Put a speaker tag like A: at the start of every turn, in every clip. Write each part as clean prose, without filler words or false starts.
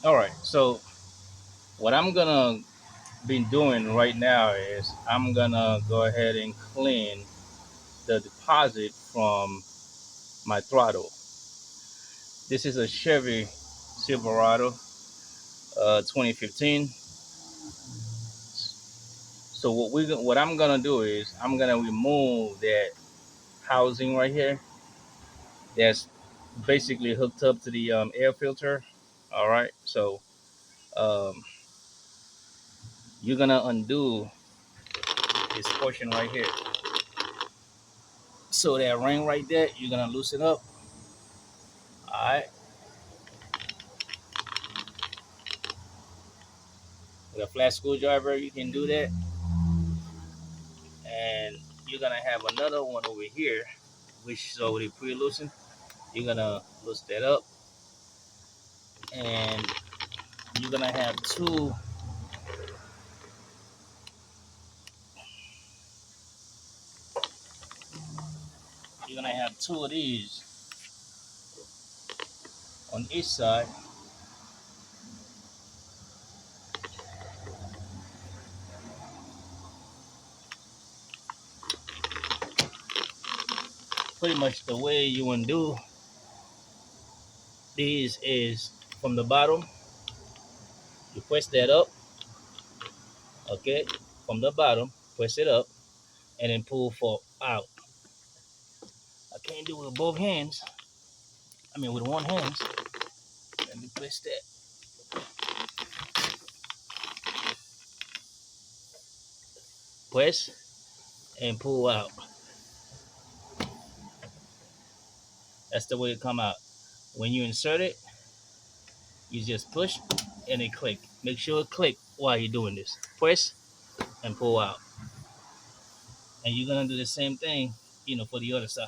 A: All right. So what I'm gonna be doing right now is I'm gonna go ahead and clean the deposit from my throttle. This is a Chevy Silverado 2015. So what I'm gonna do is I'm gonna remove that housing right here that's basically hooked up to the air filter. All right. So um, you're gonna undo this portion right here. So that ring right there, you're gonna loosen up. All right. With a flat screwdriver, you can do that. And you're gonna have another one over here, which is already pre-loosened. You're gonna loosen that up, and you're gonna have two. You're gonna have two of these on each side. Pretty much the way you undo these is from the bottom. You press that up, okay? From the bottom, press it up, and then pull for out. I can't do it with both hands. I mean, with one hand. Let me press that. Press and pull out. That's the way it come out. When you insert it, you just push and it click. Make sure it click while you're doing this. Press and pull out. And you're gonna do the same thing, for the other side.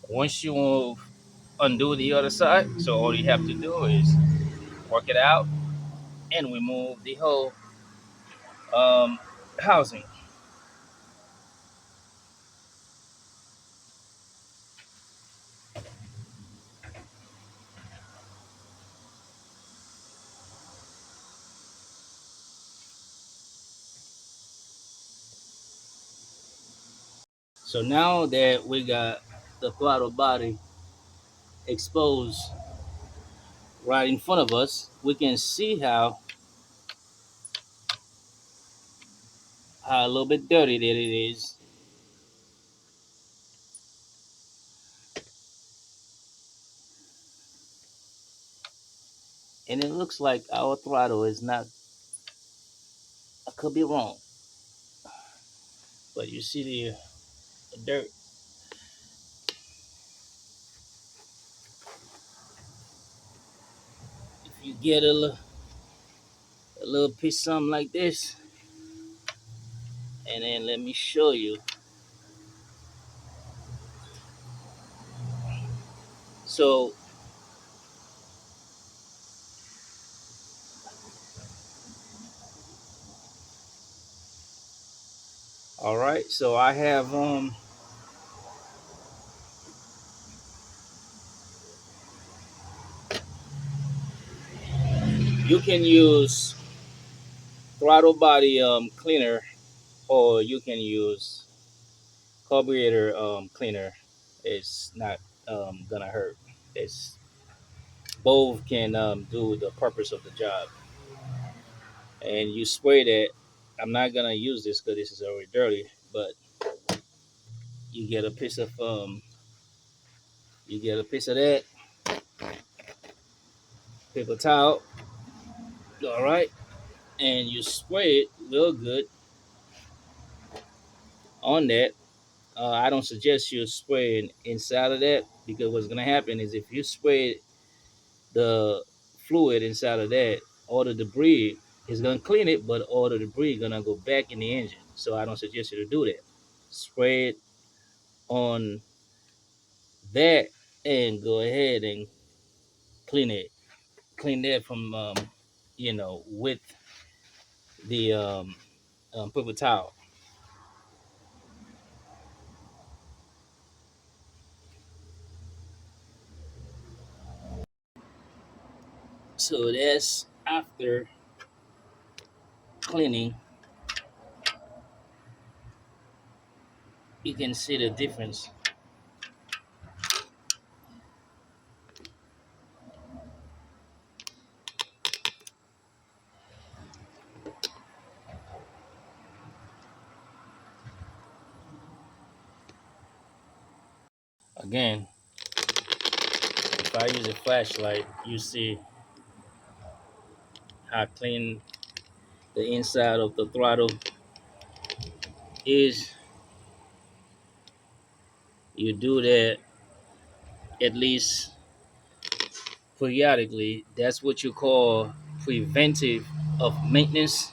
A: Once you undo the other side, so all you have to do is work it out and remove the whole um, housing. So now that we got the throttle body exposed right in front of us, we can see how a little bit dirty that it is. And it looks like our throttle is not, I could be wrong, but you see the dirt. If you get a little piece something like this, and then let me show you. So, all right, so I have you can use throttle body cleaner, or you can use carburetor cleaner. It's not gonna hurt. It's both can do the purpose of the job. And you spray that. I'm not gonna use this because this is already dirty, but you get a piece of that paper towel, all right, and you spray it real good on that. I don't suggest you spraying inside of that, because what's gonna happen is if you spray the fluid inside of that, all the debris is gonna clean it, but all the debris is gonna go back in the engine. So I don't suggest you to do that. Spray it on that and go ahead and clean it. Clean that from with the paper towel. So that's after cleaning. You can see the difference. Again, if I use a flashlight, you see how clean the inside of the throttle is. You do that at least periodically. That's what you call preventive of maintenance.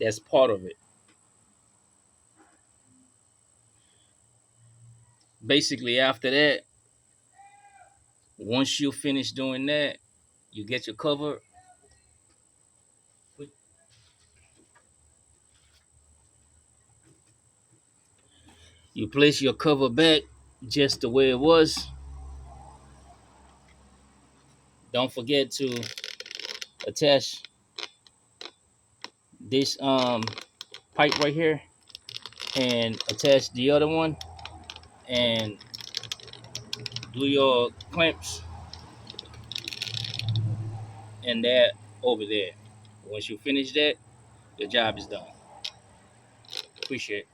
A: That's part of it. Basically, after that, once you finish doing that, you get your cover. You place your cover back just the way it was. Don't forget to attach this pipe right here and attach the other one and do your clamps and that over there. Once you finish that, your job is done. Appreciate it.